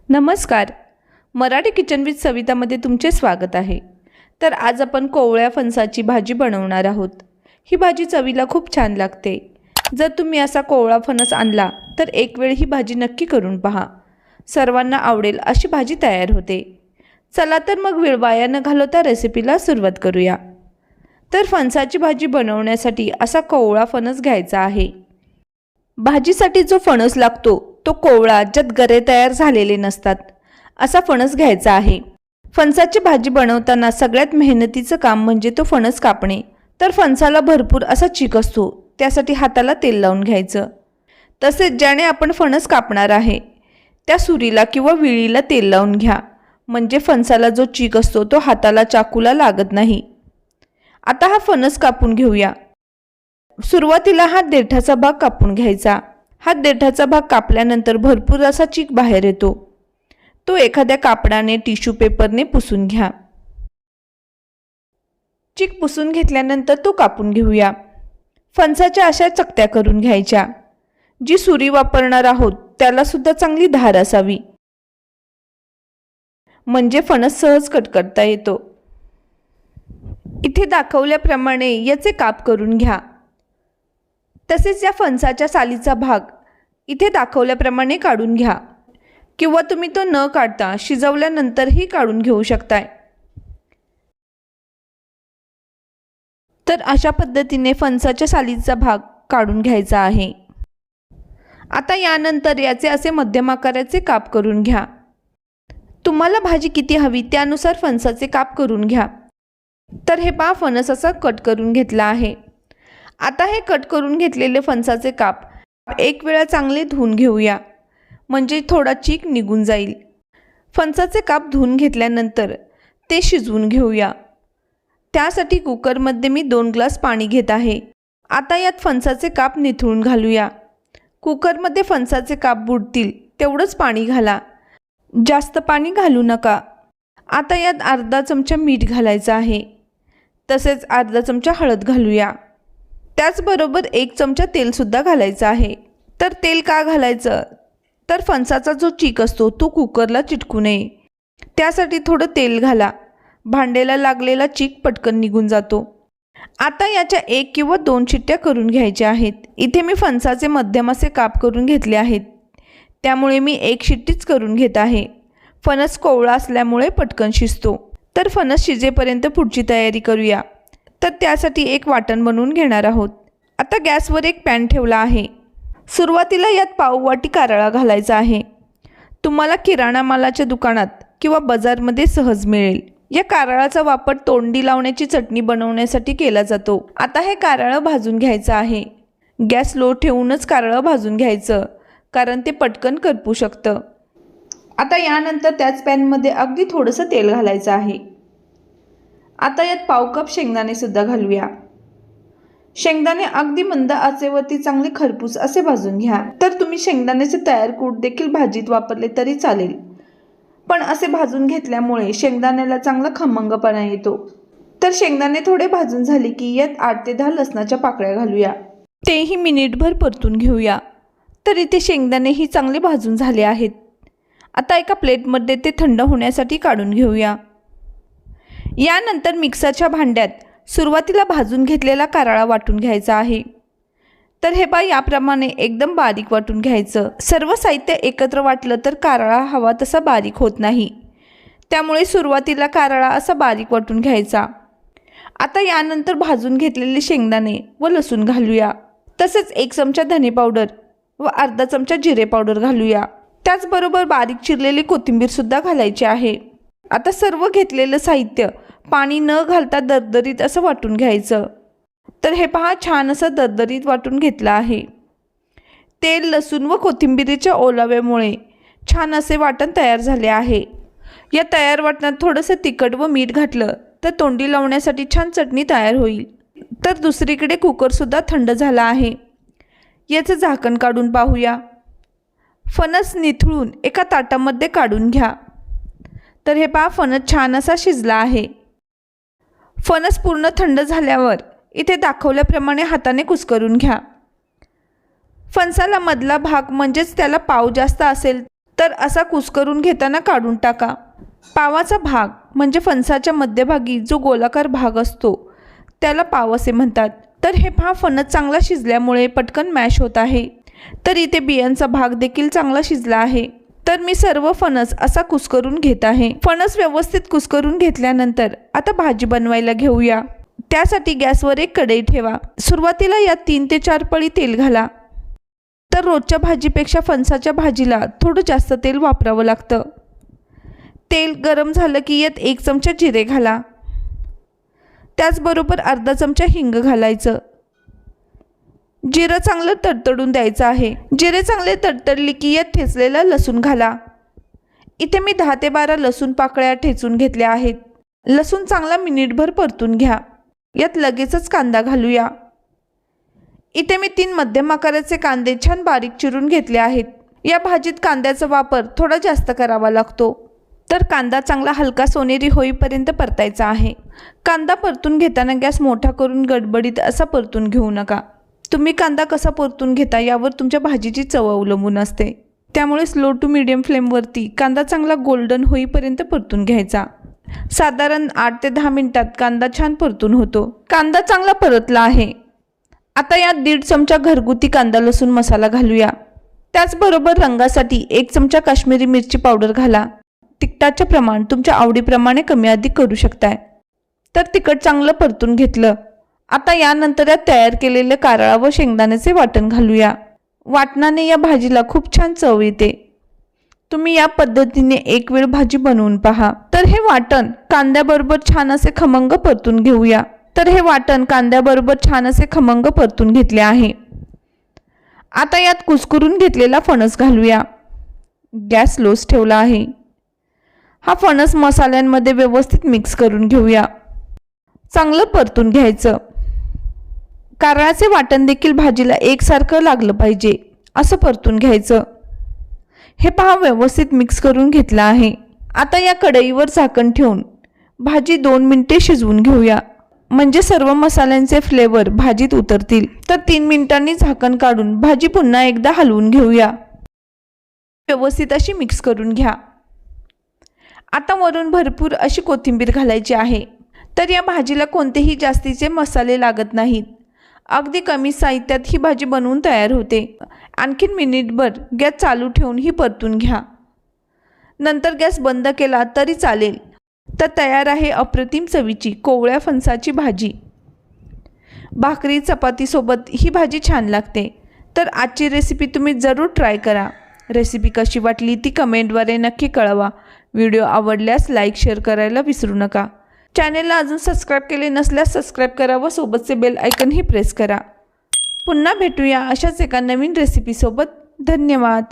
नमस्कार. Marathi kitchen with सवितामध्ये तुमचे स्वागत आहे. तर आज आपण कोवळ्या फणसाची भाजी बनवणार आहोत. ही भाजी चवीला खूप छान लागते. जर तुम्ही असा कोवळा फणस आणला तर एक वेळ ही भाजी नक्की करून पहा. सर्वांना आवडेल अशी भाजी तयार होते. चला तर मग वेळ वाया न घालवता रेसिपीला सुरुवात करूया. तर फणसाची भाजी बनवण्यासाठी असा कोवळा फणस घ्यायचा आहे. भाजीसाठी जो फणस लागतो तो कोवळा, ज्यात गरे तयार झालेले नसतात, असा फणस घ्यायचा आहे. फणसाची भाजी बनवताना सगळ्यात मेहनतीचं काम म्हणजे तो फणस कापणे. तर फणसाला भरपूर असा चीक असतो, त्यासाठी हाताला तेल लावून घ्यायचं. तसेच ज्याने आपण फणस कापणार आहे त्या सुरीला किंवा विळीला तेल लावून घ्या, म्हणजे फणसाला जो चीक असतो तो हाताला, चाकूला लागत नाही. आता हा फणस कापून घेऊया. सुरुवातीला हा देठाचा भाग कापून घ्यायचा. हा देठाचा भाग कापल्यानंतर भरपूर असा चीक बाहेर येतो. तो एखाद्या कापडाने, टिश्यू पेपरने पुसून घ्या. चीक पुसून घेतल्यानंतर तो कापून घेऊया. फणसाच्या अशा चकत्या करून घ्यायच्या. जी सुरी वापरणार आहोत त्याला सुद्धा चांगली धार असावी, म्हणजे फणस सहज कट करता येतो. इथे दाखवल्याप्रमाणे याचे काप करून घ्या. तसेच या फणसाच्या सालीचा भाग इथे दाखवल्याप्रमाणे काढून घ्या, किंवा तुम्ही तो न काढता शिजवल्यानंतरही काढून घेऊ शकताय. तर अशा पद्धतीने फणसाच्या सालीचा भाग काढून घ्यायचा आहे. आता यानंतर याचे असे मध्यम आकाराचे काप करून घ्या. तुम्हाला भाजी किती हवी त्यानुसार फणसाचे काप करून घ्या. तर हे पहा, फणस असा कट करून घेतला आहे. आता हे कट करून घेतलेले फणसाचे काप एक वेळा चांगले धुवून घेऊया, म्हणजे थोडा चीक निघून जाईल. फणसाचे काप धुवून घेतल्यानंतर ते शिजवून घेऊया. त्यासाठी कुकरमध्ये मी 2 ग्लास पाणी घेत आहे. आता यात फणसाचे काप निथळून घालूया. कुकरमध्ये फणसाचे काप बुडतील तेवढंच पाणी घाला, जास्त पाणी घालू नका. आता यात अर्धा चमचा मीठ घालायचं आहे. तसेच अर्धा चमचा हळद घालूया. त्याचबरोबर 1 चमचा तेलसुद्धा घालायचं आहे. तर तेल का घालायचं, तर फणसाचा जो चीक असतो तो कुकरला चिटकू नये, त्यासाठी थोडं तेल घाला. भांड्याला लागलेला चीक पटकन निघून जातो. आता याच्या 1 किंवा 2 शिट्ट्या करून घ्यायच्या आहेत. इथे मी फणसाचे मध्यम असे काप करून घेतले आहेत, त्यामुळे मी 1 शिट्टीच करून घेत आहे. फणस कोवळा असल्यामुळे पटकन शिजतो. तर फणस शिजेपर्यंत पुढची तयारी करूया. तर त्यासाठी एक वाटण बनवून घेणार आहोत. आता गॅसवर एक पॅन ठेवला आहे. सुरुवातीला यात पाव वाटी कारळा घालायचा आहे. तुम्हाला किराणा मालाच्या दुकानात किंवा बाजारमध्ये सहज मिळेल. या कारळाचा वापर तोंडी लावण्याची चटणी बनवण्यासाठी केला जातो. आता हे कारळं भाजून घ्यायचं आहे. गॅस लो ठेवूनच कारळं भाजून घ्यायचं, कारण ते पटकन करपू शकतं. आता यानंतर त्याच पॅनमध्ये अगदी थोडंसं तेल घालायचं आहे. आता यात पाव कप शेंगदाणे सुद्धा घालूया. शेंगदाणे अगदी मंद आचेवरती चांगले खरपूस असे भाजून घ्या. तर तुम्ही शेंगदाण्याचे तयार कूट देखील भाजीत वापरले तरी चालेल, पण असे भाजून घेतल्यामुळे शेंगदाण्याला चांगला खमंगपणा येतो. तर शेंगदाणे थोडे भाजून झाले की यात 8 ते 10 लसणाच्या पाकळ्या घालूया. तेही मिनिटभर परतून घेऊया. तर इथे शेंगदाणेही चांगले भाजून झाले आहेत. आता एका प्लेटमध्ये ते थंड होण्यासाठी काढून घेऊया. यानंतर मिक्सरच्या भांड्यात सुरुवातीला भाजून घेतलेला कारळा वाटून घ्यायचा आहे. तर हे पहा, याप्रमाणे एकदम बारीक वाटून घ्यायचं. सर्व साहित्य एकत्र वाटलं तर कारळा हवा तसा बारीक होत नाही, त्यामुळे सुरुवातीला कारळा असा बारीक वाटून घ्यायचा. आता यानंतर भाजून घेतलेले शेंगदाणे व लसूण घालूया. तसेच 1 चमचा धने पावडर व अर्धा चमचा जिरे पावडर घालूया. त्याचबरोबर बारीक चिरलेली कोथिंबीरसुद्धा घालायची आहे. आता सर्व घेतलेलं साहित्य पाणी न घालता दरदरीत असं वाटून घ्यायचं. तर हे पहा, छान असं दरदरीत वाटून घेतलं आहे. तेल, लसूण व कोथिंबीरीच्या ओलाव्यामुळे छान असे वाटण तयार झाले आहे. या तयार वाटणात थोडंसं तिखट व मीठ घातलं तर तोंडी लावण्यासाठी छान चटणी तयार होईल. तर दुसरीकडे कुकरसुद्धा थंड झाला आहे. याचं झाकण काढून पाहूया. फणस निथळून एका ताटामध्ये काढून घ्या. तर हे पहा, फणस छान असा शिजला आहे. फणस पूर्ण थंड झाल्यावर इथे दाखवल्याप्रमाणे हाताने कुस्करून घ्या. फणसाला मधला भाग म्हणजेच त्याला पाव जास्त असेल तर असा कुस्करून घेताना काढून टाका. पावाचा भाग म्हणजे फणसाच्या मध्यभागी जो गोलाकार भाग असतो त्याला पाव असे म्हणतात. तर हे पहा फणस चांगला शिजल्यामुळे पटकन मॅश होत आहे. तर इथे बियांचा भाग देखील चांगला शिजला आहे. तर मी सर्व फणस असा कुस्करून घेत आहे. फणस व्यवस्थित कुस्करून घेतल्यानंतर आता भाजी बनवायला घेऊया. त्यासाठी गॅसवर एक कढई ठेवा. सुरुवातीला यात 3 ते 4 पळी तेल घाला. तर रोजच्या भाजीपेक्षा फणसाच्या भाजीला थोडं जास्त तेल वापरावं लागतं. तेल गरम झालं की यात 1 चमचा जिरे घाला. त्याचबरोबर अर्धा चमचा हिंग घालायचं. जिरं चांगलं तडतडून द्यायचं आहे. जिरे चांगले तडतडले की यात ठेचलेला लसूण घाला. इथे मी 10 ते 12 लसूण पाकळ्या ठेचून घेतल्या आहेत. लसूण चांगला मिनिटभर परतून घ्या. यात लगेचच कांदा घालूया. इथे मी 3 मध्यम आकाराचे कांदे छान बारीक चिरून घेतले आहेत. या भाजीत कांद्याचा वापर थोडा जास्त करावा लागतो. तर कांदा चांगला हलका सोनेरी होईपर्यंत परतायचा आहे. कांदा परतून घेताना गॅस मोठा करून गडबडीत असा परतून घेऊ नका. तुम्ही कांदा कसा परतून घेता यावर तुमच्या भाजीची चव अवलंबून असते. त्यामुळे स्लो टू मीडियम फ्लेमवरती कांदा चांगला गोल्डन होईपर्यंत परतून घ्यायचा. साधारण 8 ते 10 मिनिटात कांदा छान परतून होतो. कांदा चांगला परतला आहे. आता यात 1.5 चमचा घरगुती कांदा लसूण मसाला घालूया. त्याचबरोबर रंगासाठी 1 चमचा काश्मीरी मिरची पावडर घाला. तिखटाचे प्रमाण तुमच्या आवडीप्रमाणे कमी अधिक करू शकताय. तर तिखट चांगलं परतून घेतलं. आता यानंतर यात तयार केलेले कारळा व शेंगदाण्याचे वाटण घालूया. वाटणाने या भाजीला खूप छान चव येते. तुम्ही या पद्धतीने एक वेळ भाजी बनवून पहा. तर हे वाटण कांद्याबरोबर छान असे खमंग परतून घेऊया. तर हे वाटण कांद्याबरोबर छान असे खमंग परतून घेतले आहे. आता यात कुस्करून घेतलेला फणस घालूया. गॅस स्लोच ठेवला आहे. हा फणस मसाल्यांमध्ये व्यवस्थित मिक्स करून घेऊया. चांगलं परतून घ्यायचं. कारळाचे वाटण देखील भाजीला एकसारखं लागलं पाहिजे असं परतून घ्यायचं. हे पहा व्यवस्थित मिक्स करून घेतलं आहे. आता या कढईवर झाकण ठेवून भाजी 2 मिनिटे शिजवून घेऊया. म्हणजे सर्व मसाल्यांचे फ्लेवर भाजीत उतरतील. तर 3 मिनिटांनी झाकण काढून भाजी पुन्हा एकदा हलवून घेऊया. व्यवस्थित अशी मिक्स करून घ्या. आता वरून भरपूर अशी कोथिंबीर घालायची आहे. तर या भाजीला कोणतेही जास्तीचे मसाले लागत नाहीत. अगदी कमी साहित्यात ही भाजी बनवून तयार होते. आणखीन मिनिटभर गॅस चालू ठेवून ही परतून घ्या. नंतर गॅस बंद केला तरी चालेल. तर तयार आहे अप्रतिम चवीची कोवळ्या फणसाची भाजी. भाकरी चपातीसोबत ही भाजी छान लागते. तर आजची रेसिपी तुम्ही जरूर ट्राय करा. रेसिपी कशी वाटली ती कमेंटद्वारे नक्की कळवा. व्हिडिओ आवडल्यास लाईक शेअर करायला विसरू नका. चॅनेलला अजून सबस्क्राईब केले नसल्यास सबस्क्राईब करा व सोबतचे बेल आयकनही प्रेस करा. पुन्हा भेटूया अशाच एका नवीन रेसिपीसोबत. धन्यवाद.